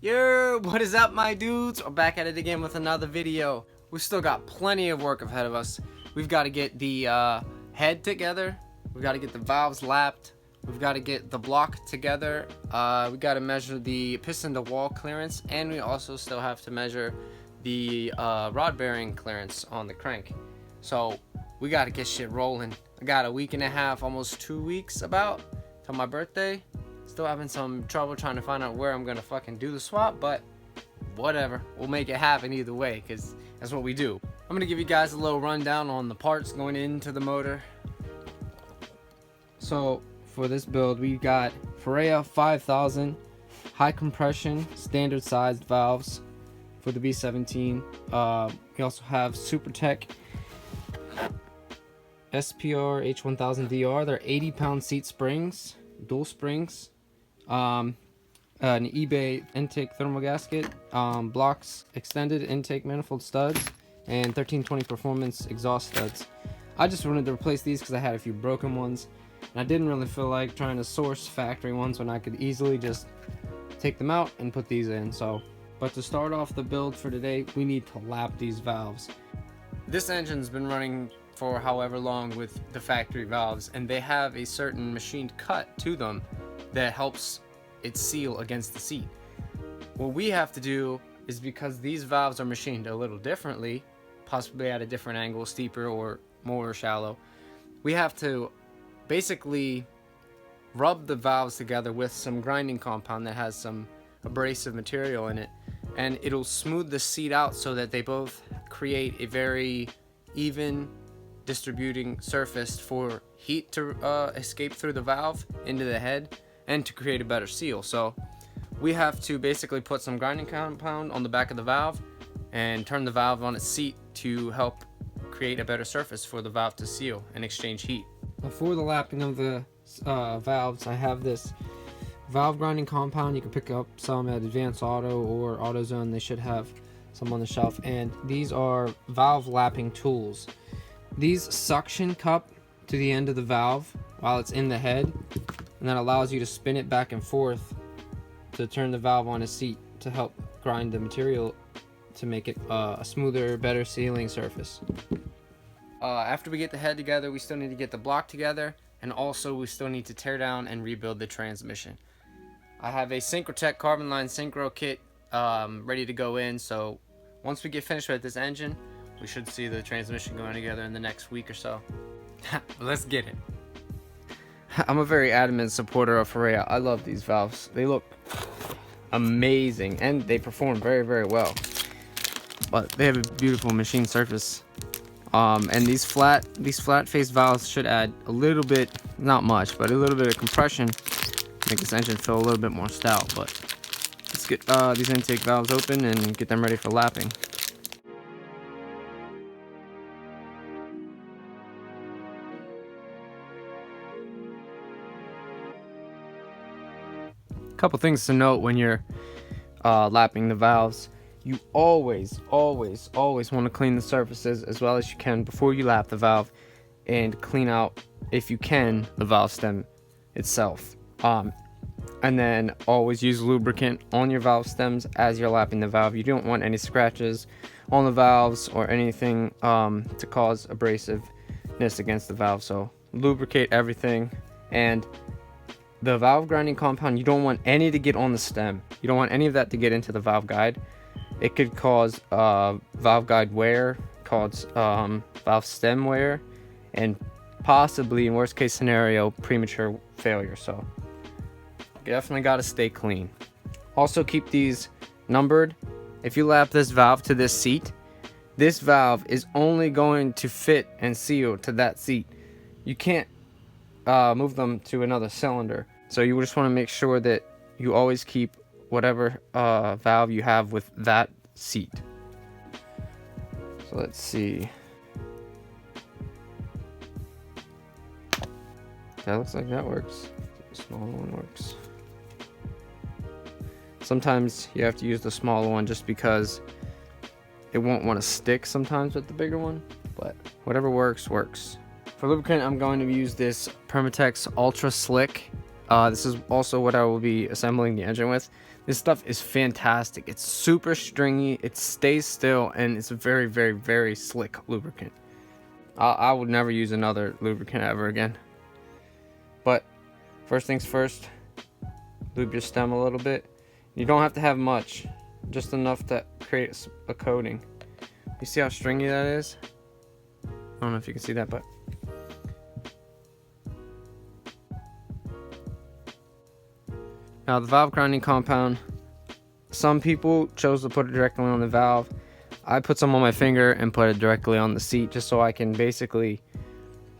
Yo, what is up, my dudes? We're back at it again with another video. We've still got plenty of work ahead of us. We've got to get the head together. We've got to get the valves lapped. We've got to get the block together. We got to measure the piston to wall clearance, and we also still have to measure the rod bearing clearance on the crank. So we got to get shit rolling. I got a week and a half, almost 2 weeks about till my birthday. Still having some trouble trying to find out where I'm gonna fucking do the swap, but whatever, we'll make it happen either way, because that's what we do. I'm gonna give you guys a little rundown on the parts going into the motor. So for this build, we got Ferrea 5000 high compression standard sized valves for the B17. We also have Supertech SPR H1000DR. They're 80-pound seat springs, dual springs. An eBay intake thermal gasket, blocks extended intake manifold studs, and 1320 performance exhaust studs. I just wanted to replace these because I had a few broken ones, and I didn't really feel like trying to source factory ones when I could easily just take them out and put these in. But to start off the build for today, we need to lap these valves. This engine's been running for however long with the factory valves, and they have a certain machined cut to them that helps it seal against the seat. What we have to do is, because these valves are machined a little differently, possibly at a different angle, steeper or more shallow, we have to basically rub the valves together with some grinding compound that has some abrasive material in it, and it'll smooth the seat out so that they both create a very even distributing surface for heat to escape through the valve into the head and to create a better seal. So we have to basically put some grinding compound on the back of the valve and turn the valve on its seat to help create a better surface for the valve to seal and exchange heat. For the lapping of the valves, I have this valve grinding compound. You can pick up some at Advanced Auto or AutoZone. They should have some on the shelf. And these are valve lapping tools. These suction cup to the end of the valve while it's in the head, and that allows you to spin it back and forth to turn the valve on its seat to help grind the material to make it a smoother, better sealing surface. After we get the head together, we still need to get the block together, and also we still need to tear down and rebuild the transmission. I have a Supertech carbon line synchro kit ready to go in, so once we get finished with this engine, we should see the transmission going together in the next week or so. Let's get it. I'm a very adamant supporter of Ferrea. I love these valves. They look amazing and they perform very, very well. But they have a beautiful machine surface. And these flat face valves should add a little bit, not much, but a little bit of compression, make this engine feel a little bit more stout. But let's get these intake valves open and get them ready for lapping. Couple things to note when you're lapping the valves. You always want to clean the surfaces as well as you can before you lap the valve, and clean out, if you can, the valve stem itself. And then always use lubricant on your valve stems as you're lapping the valve. You don't want any scratches on the valves or anything to cause abrasiveness against the valve. So lubricate everything. And the valve grinding compound, you don't want any to get on the stem. You don't want any of that to get into the valve guide. It could cause valve guide wear, cause valve stem wear, and possibly, in worst case scenario, premature failure. So definitely got to stay clean. Also keep these numbered. If you lap this valve to this seat, this valve is only going to fit and seal to that seat. You can't move them to another cylinder. So you just want to make sure that you always keep whatever valve you have with that seat. So let's see. That looks like that works. The smaller one works. Sometimes you have to use the smaller one just because it won't want to stick sometimes with the bigger one, but whatever works. For lubricant, I'm going to use this Permatex Ultra Slick. This is also what I will be assembling the engine with. This stuff is fantastic. It's super stringy, it stays still, and it's a very, very, very slick lubricant. I would never use another lubricant ever again. But first things first, lube your stem a little bit. You don't have to have much, just enough to create a coating. You see how stringy that is? I don't know if you can see that, but now the valve grinding compound, some people chose to put it directly on the valve. I put some on my finger and put it directly on the seat just so I can basically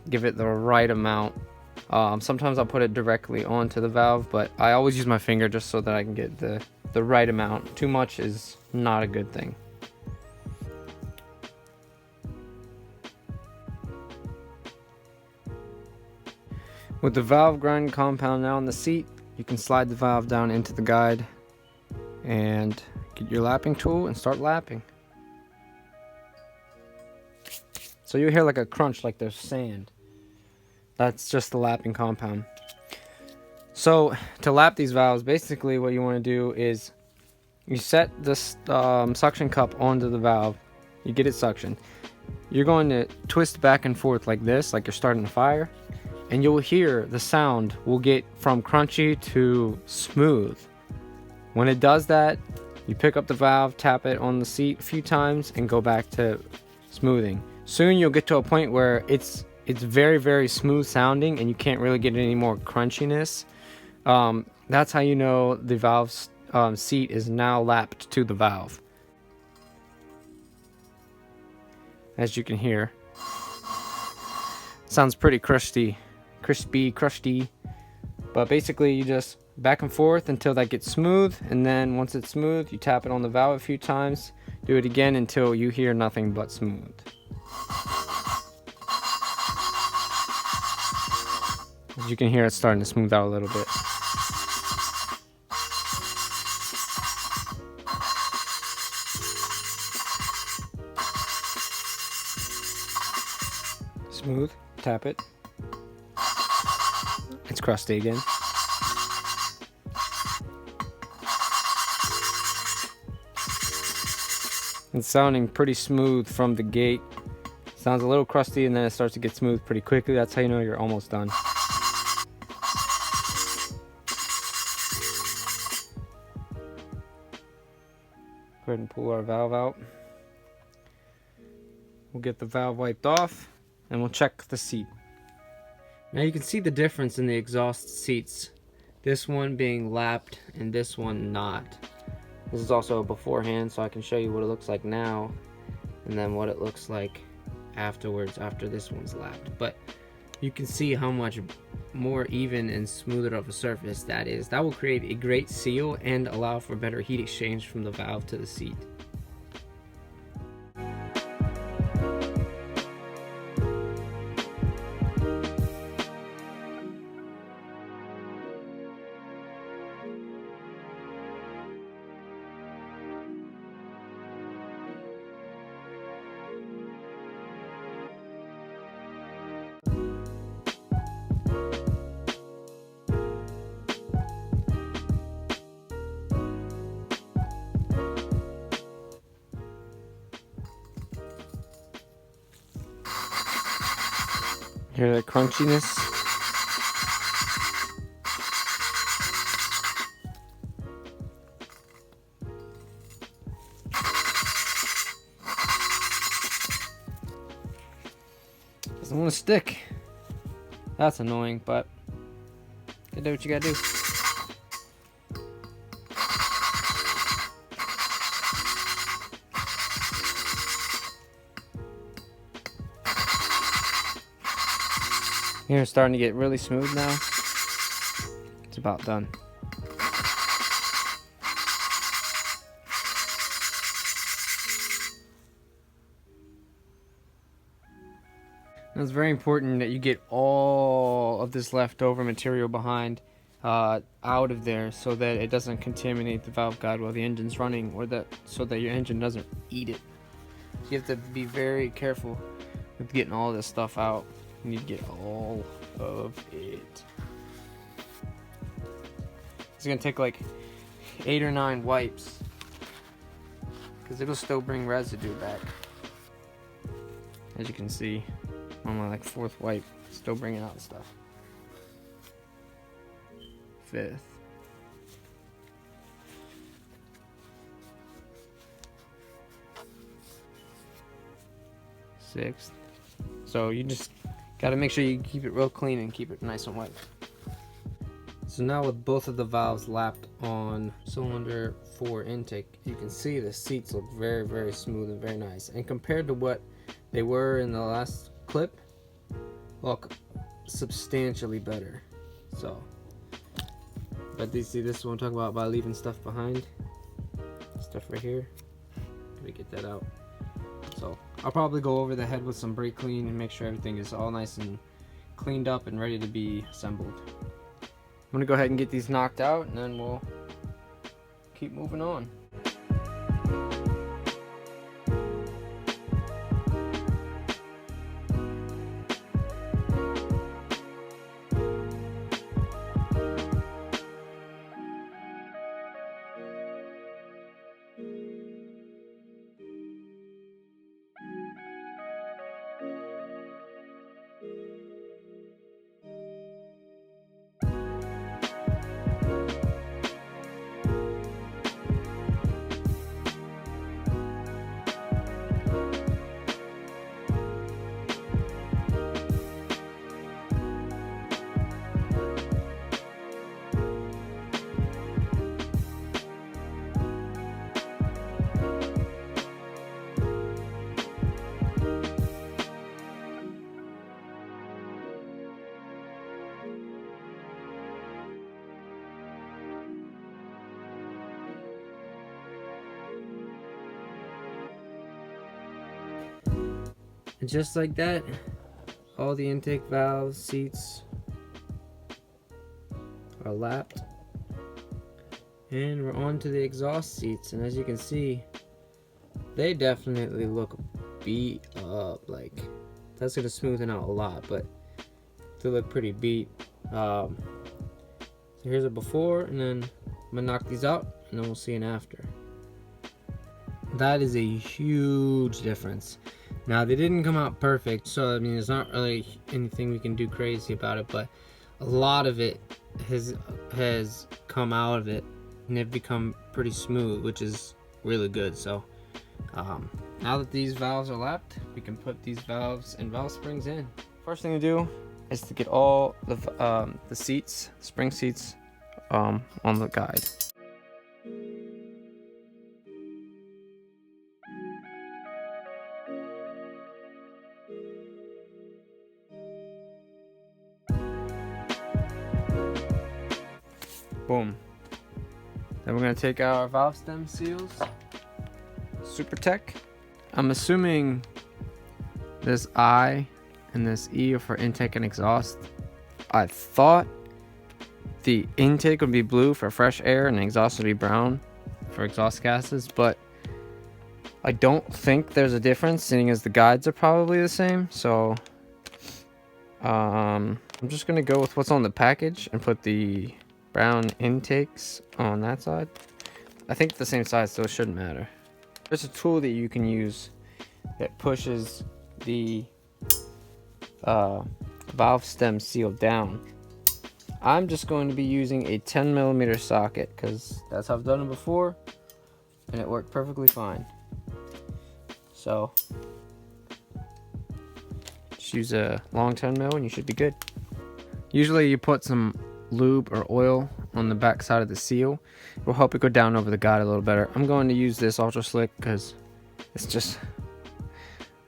give it the right amount. Sometimes I'll put it directly onto the valve, but I always use my finger just so that I can get the right amount. Too much is not a good thing. With the valve grinding compound now on the seat, you can slide the valve down into the guide and get your lapping tool and start lapping. So you hear like a crunch like there's sand. That's just the lapping compound. So to lap these valves, basically what you want to do is you set this suction cup onto the valve. You get it suctioned. You're going to twist back and forth like this, like you're starting a fire. And you'll hear the sound will get from crunchy to smooth. When it does that, you pick up the valve, tap it on the seat a few times, and go back to smoothing. Soon you'll get to a point where it's very, very smooth sounding and you can't really get any more crunchiness. That's how you know the valve seat is now lapped to the valve. As you can hear, sounds pretty crispy, but basically you just back and forth until that gets smooth, and then once it's smooth you tap it on the valve a few times. Do it again until you hear nothing but smooth. As you can hear, it's starting to smooth out a little bit. Smooth, tap it. It's crusty again. It's sounding pretty smooth from the gate. Sounds a little crusty and then it starts to get smooth pretty quickly. That's how you know you're almost done. Go ahead and pull our valve out. We'll get the valve wiped off and we'll check the seat. Now you can see the difference in the exhaust seats. This one being lapped and this one not. This is also beforehand, so I can show you what it looks like now and then what it looks like afterwards after this one's lapped. But you can see how much more even and smoother of a surface that is. That will create a great seal and allow for better heat exchange from the valve to the seat. Hear the crunchiness? Doesn't want to stick. That's annoying, but you do what you gotta do. Here, it's starting to get really smooth now. It's about done. Now it's very important that you get all of this leftover material behind out of there so that it doesn't contaminate the valve guide while the engine's running, or so that your engine doesn't eat it. You have to be very careful with getting all this stuff out. You need to get all of it. It's gonna take like 8 or 9 wipes, because it'll still bring residue back. As you can see, on my like 4th wipe, still bringing out stuff. 5th. 6th. So you just gotta make sure you keep it real clean and keep it nice and white. So now with both of the valves lapped on cylinder 4 intake, you can see the seats look very, very smooth and very nice. And compared to what they were in the last clip, look substantially better. So, but you see, this is what I'm talking about leaving stuff behind. Stuff right here. Let me get that out. So I'll probably go over the head with some brake clean and make sure everything is all nice and cleaned up and ready to be assembled. I'm gonna go ahead and get these knocked out, and then we'll keep moving on. And just like that, all the intake valves, seats are lapped. And we're on to the exhaust seats, and as you can see, they definitely look beat up. Like, that's gonna smoothen out a lot, but they look pretty beat. So here's a before, and then I'm gonna knock these out, and then we'll see an after. That is a huge difference. Now, they didn't come out perfect, so I mean, there's not really anything we can do crazy about it, but a lot of it has come out of it, and they've become pretty smooth, which is really good. So now that these valves are lapped, we can put these valves and valve springs in. First thing to do is to get all the seats, spring seats, on the guide. Boom. Then we're going to take out our valve stem seals. Supertech. I'm assuming this I and this E are for intake and exhaust. I thought the intake would be blue for fresh air and the exhaust would be brown for exhaust gases, but I don't think there's a difference, seeing as the guides are probably the same. So I'm just going to go with what's on the package and put the brown intakes on that side. I think it's the same size, so it shouldn't matter. There's a tool that you can use that pushes the valve stem seal down. I'm just going to be using a 10mm socket because that's how I've done it before and it worked perfectly fine. So just use a long 10mm and you should be good. Usually you put some lube or oil on the back side of the seal. It will help it go down over the guide a little better. I'm going to use this Ultra Slick because it's just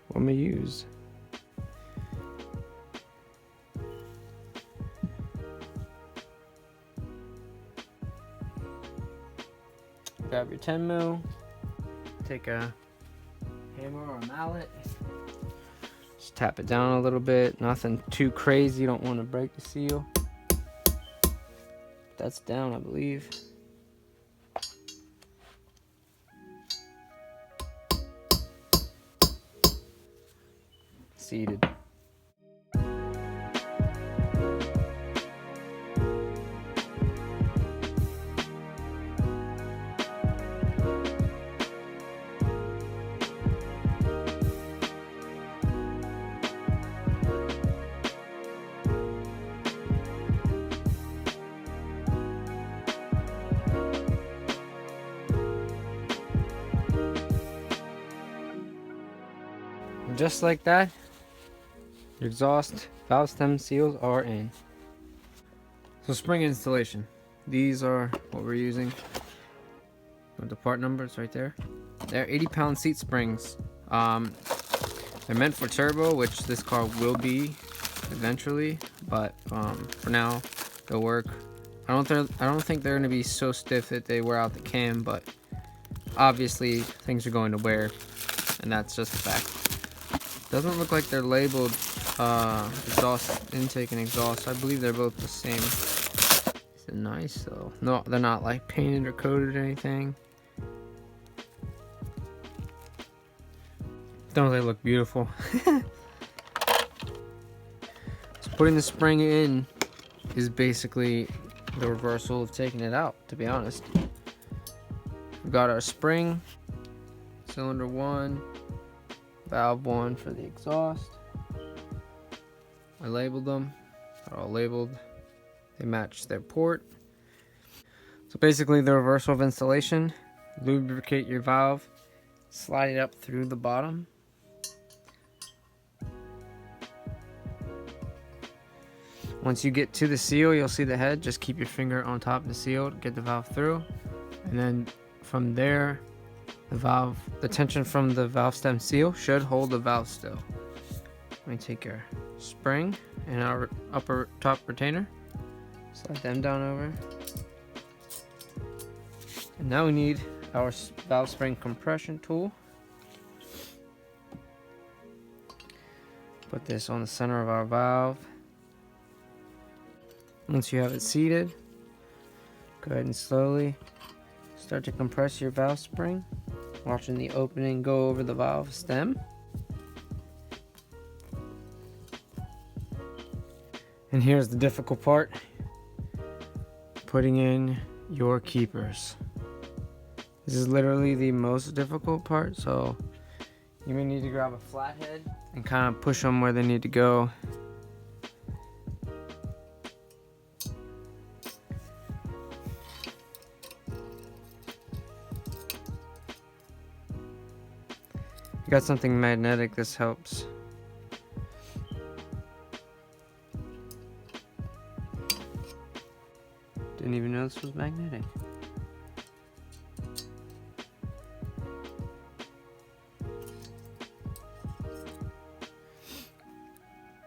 what I'm going to use. Grab your 10mm, take a hammer or a mallet, just tap it down a little bit, nothing too crazy, you don't want to break the seal. That's down, I believe. Seated. Just like that, your exhaust valve stem seals are in. So spring installation. These are what we're using. With the part numbers right there. They're 80-pound seat springs. They're meant for turbo, which this car will be eventually, but for now they'll work. I don't think they're gonna be so stiff that they wear out the cam, but obviously things are going to wear, and that's just a fact. Doesn't look like they're labeled exhaust intake and exhaust. I believe they're both the same. Is it nice though? No, they're not like painted or coated or anything. Don't they look beautiful? So putting the spring in is basically the reversal of taking it out, to be honest. We've got our spring, cylinder 1, valve 1 for the exhaust. I labeled them. They're all labeled. They match their port. So basically the reversal of installation, lubricate your valve, slide it up through the bottom. Once you get to the seal, you'll see the head. Just keep your finger on top of the seal to get the valve through. And then from there, the tension from the valve stem seal should hold the valve still. Let me take your spring and our upper top retainer. Slide them down over. And now we need our valve spring compression tool. Put this on the center of our valve. Once you have it seated, go ahead and slowly start to compress your valve spring, watching the opening go over the valve stem. And here's the difficult part, putting in your keepers. This is literally the most difficult part, so you may need to grab a flathead and kind of push them where they need to go. If you got something magnetic, this helps. Didn't even know this was magnetic.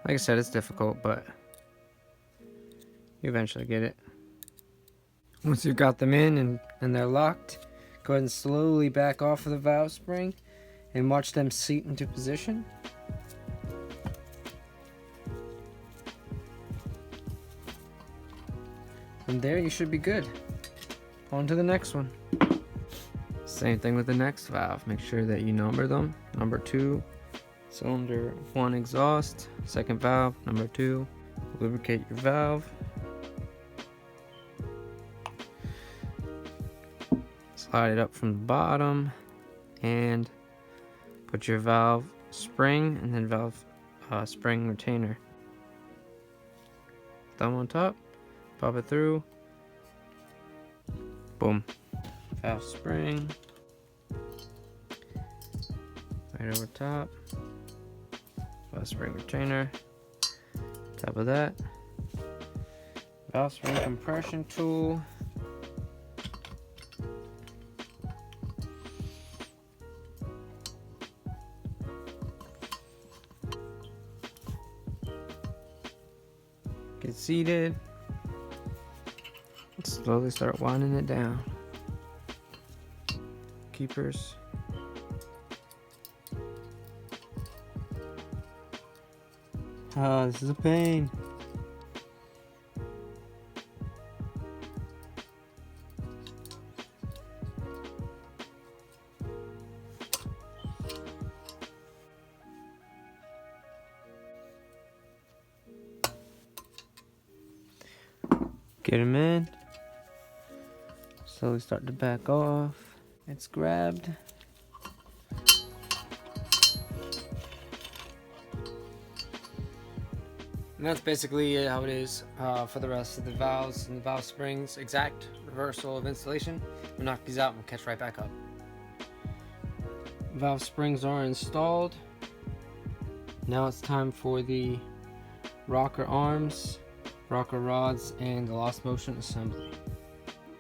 Like I said, it's difficult, but you eventually get it. Once you've got them in and they're locked, go ahead and slowly back off of the valve spring and watch them seat into position. From there, you should be good. On to the next one. Same thing with the next valve. Make sure that you number them. Number 2, cylinder 1 exhaust. Second valve, number 2. Lubricate your valve. Slide it up from the bottom and put your valve spring and then valve spring retainer. Thumb on top, pop it through. Boom. Valve spring. Right over top. Valve spring retainer. Top of that. Valve spring compression tool. Get seated. Slowly start winding it down. Keepers. Oh, this is a pain. Get them in. Slowly start to back off. It's grabbed. And that's basically how it is for the rest of the valves and the valve springs. Exact reversal of installation. We'll knock these out and we'll catch right back up. Valve springs are installed. Now it's time for the rocker arms, rocker rods, and the lost motion assembly.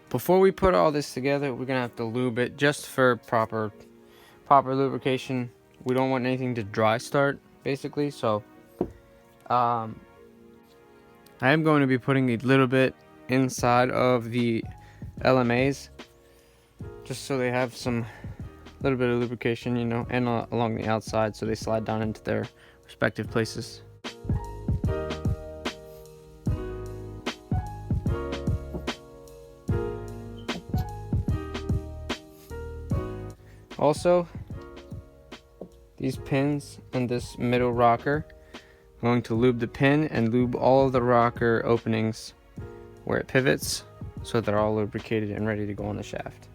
Before we put all this together, we're gonna have to lube it just for proper lubrication. We don't want anything to dry start, basically. So I am going to be putting a little bit inside of the LMAs, just so they have some little bit of lubrication, you know, and along the outside, so they slide down into their respective places. Also, these pins and this middle rocker, I'm going to lube the pin and lube all of the rocker openings where it pivots, so they're all lubricated and ready to go on the shaft.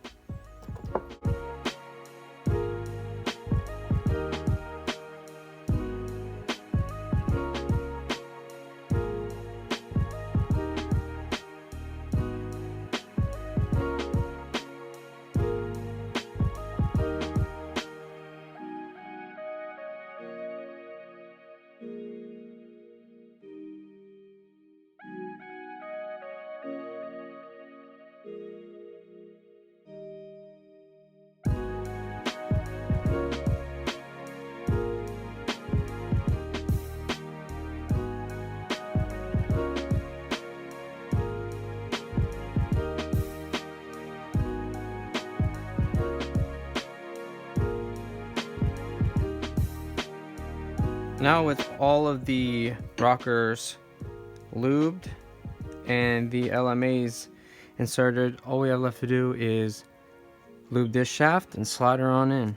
Now with all of the rockers lubed and the LMAs inserted, all we have left to do is lube this shaft and slide her on in.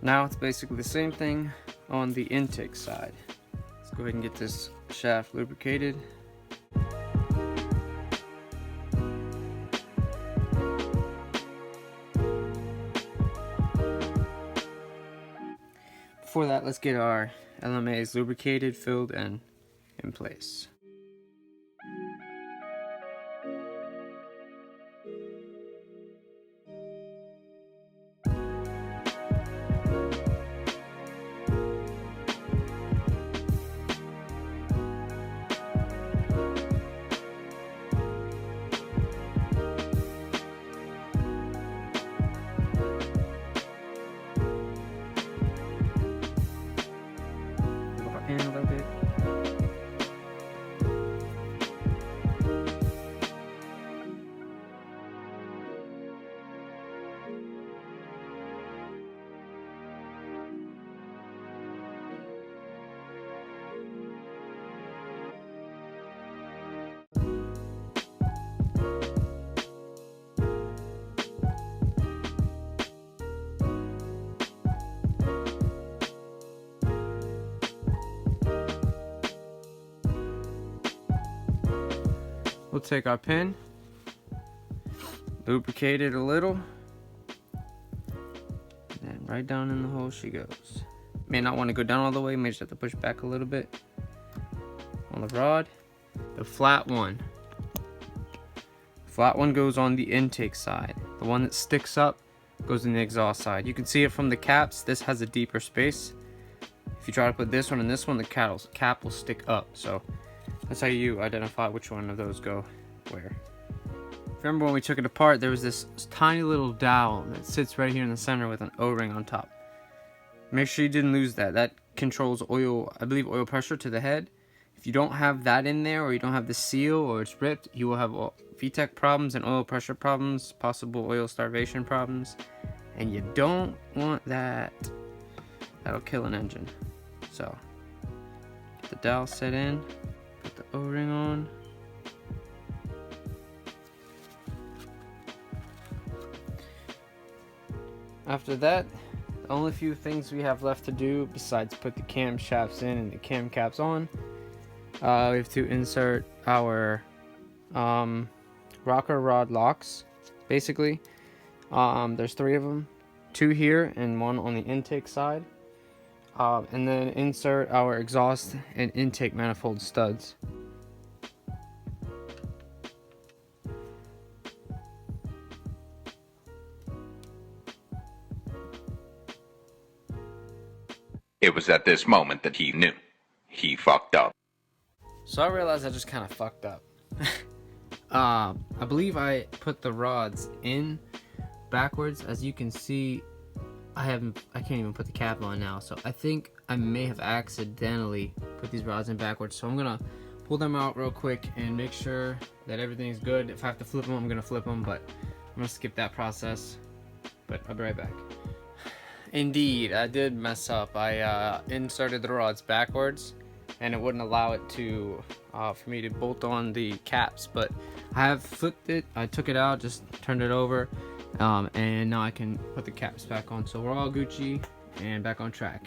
Now it's basically the same thing on the intake side. Let's go ahead and get this shaft lubricated. Before that, let's get our LMAs lubricated, filled, and in place. In a little bit. We'll take our pin, lubricate it a little, and right down in the hole she goes. May not want to go down all the way, may just have to push back a little bit on the rod. The flat one goes on the intake side. The one that sticks up goes in the exhaust side. You can see it from the caps. This has a deeper space. If you try to put this one and this one, the cap will stick up. So that's how you identify which one of those go where. Remember when we took it apart, there was this tiny little dowel that sits right here in the center with an O-ring on top. Make sure you didn't lose that. That controls oil, I believe, oil pressure to the head. If you don't have that in there, or you don't have the seal, or it's ripped, you will have Vtec problems and oil pressure problems, possible oil starvation problems, and you don't want that. That'll kill an engine. So the dowel set in, put the O-ring on. After that, the only few things we have left to do besides put the camshafts in and the cam caps on, we have to insert our rocker rod locks, basically. There's 3 of them, 2 here and 1 on the intake side. And then insert our exhaust and intake manifold studs. It was at this moment that he knew. He fucked up. So I realized I just kind of fucked up. I believe I put the rods in backwards. As you can see, I can't even put the cap on now. So I think I may have accidentally put these rods in backwards. So I'm gonna pull them out real quick and make sure that everything's good. If I have to flip them, I'm gonna flip them, but I'm gonna skip that process. But I'll be right back. Indeed, I did mess up. I inserted the rods backwards, and it wouldn't allow it to for me to bolt on the caps. But I have flipped it. I took it out, just turned it over, and now I can put the caps back on. So we're all Gucci and back on track.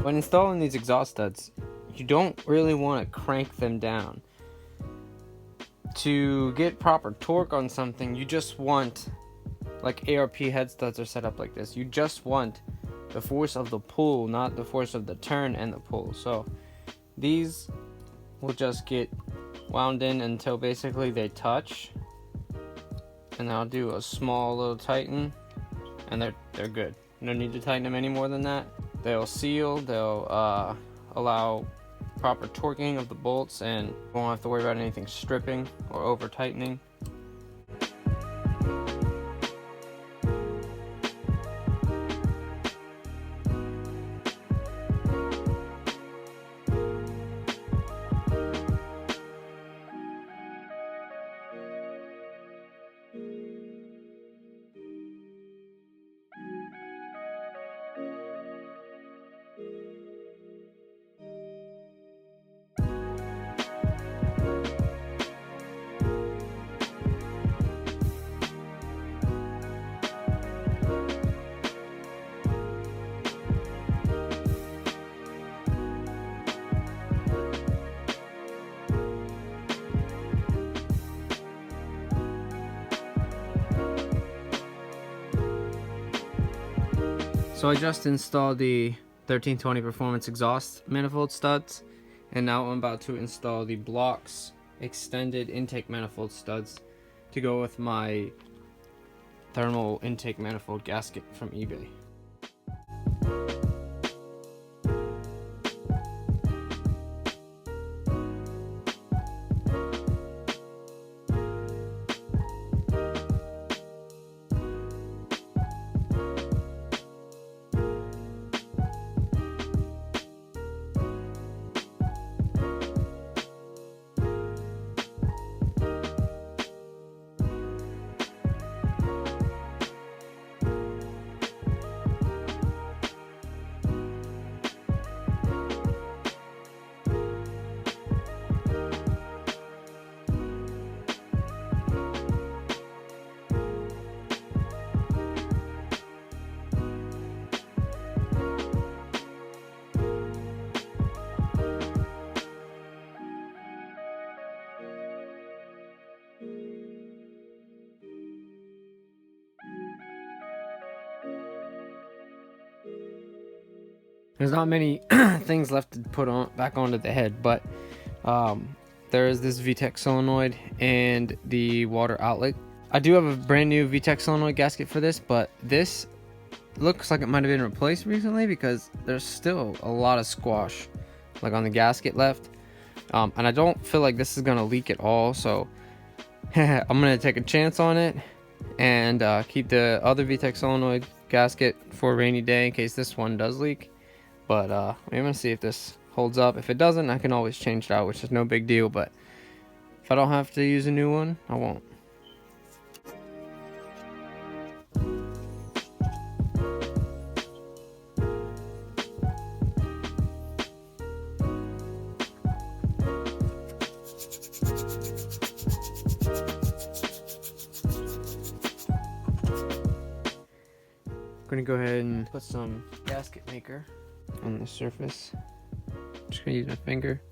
When installing these exhaust studs, you don't really want to crank them down. To get proper torque on something, you just want, like ARP head studs are set up like this, you just want the force of the pull, not the force of the turn and the pull. So these will just get wound in until basically they touch, and I'll do a small little tighten, and they're good. No need to tighten them any more than that. They'll seal, they'll allow proper torquing of the bolts, and won't have to worry about anything stripping or over tightening. So I just installed the 1320 Performance exhaust manifold studs, and now I'm about to install the Blocks extended intake manifold studs to go with my thermal intake manifold gasket from eBay. There's not many things left to put on back onto the head, but there is this Vtec solenoid and the water outlet. I do have a brand new Vtec solenoid gasket for this, but this looks like it might have been replaced recently because there's still a lot of squash like on the gasket left, and I don't feel like this is gonna leak at all, so I'm gonna take a chance on it and keep the other Vtec solenoid gasket for a rainy day in case this one does leak. But I'm gonna see if this holds up. If it doesn't, I can always change it out, which is no big deal, but if I don't have to use a new one, I won't. I'm gonna go ahead and put some gasket maker on the surface. Just gonna use my finger.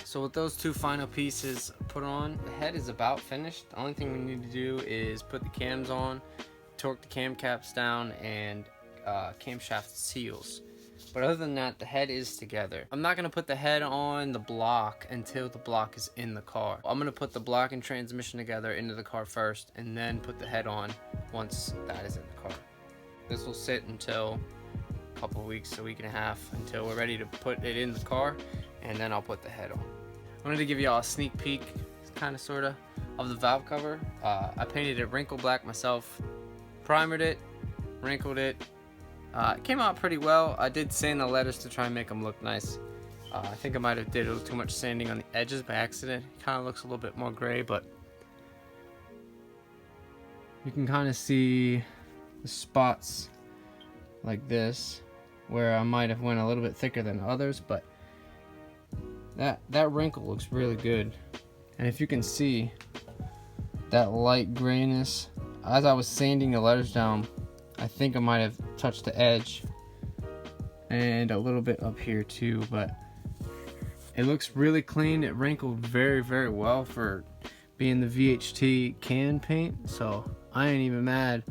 So with those two final pieces put on, the head is about finished. The only thing we need to do is put the cams on, torque the cam caps down, and camshaft seals. But other than that, the head is together. I'm not gonna put the head on the block until the block is in the car. I'm gonna put the block and transmission together into the car first, and then put the head on once that is in the car. This will sit until a couple weeks, a week and a half, until we're ready to put it in the car, and then I'll put the head on. I wanted to give y'all a sneak peek, kind of sorta, of the valve cover. I painted it wrinkle black myself, primered it, wrinkled it. It came out pretty well. I did sand the letters to try and make them look nice. I think I might have did a little too much sanding on the edges by accident. It kind of looks a little bit more gray, but you can kind of see the spots like this where I might have went a little bit thicker than others, but that wrinkle looks really good. And if you can see that light grayness, as I was sanding the letters down, I think I might have touched the edge and a little bit up here too, but it looks really clean. It wrinkled very, very well for being the VHT can paint, so I ain't even mad.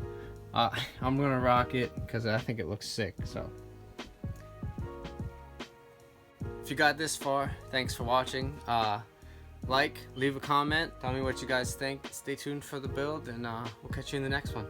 I'm gonna rock it because I think it looks sick. So if you got this far, thanks for watching. Leave a comment, tell me what you guys think. Stay tuned for the build, and we'll catch you in the next one.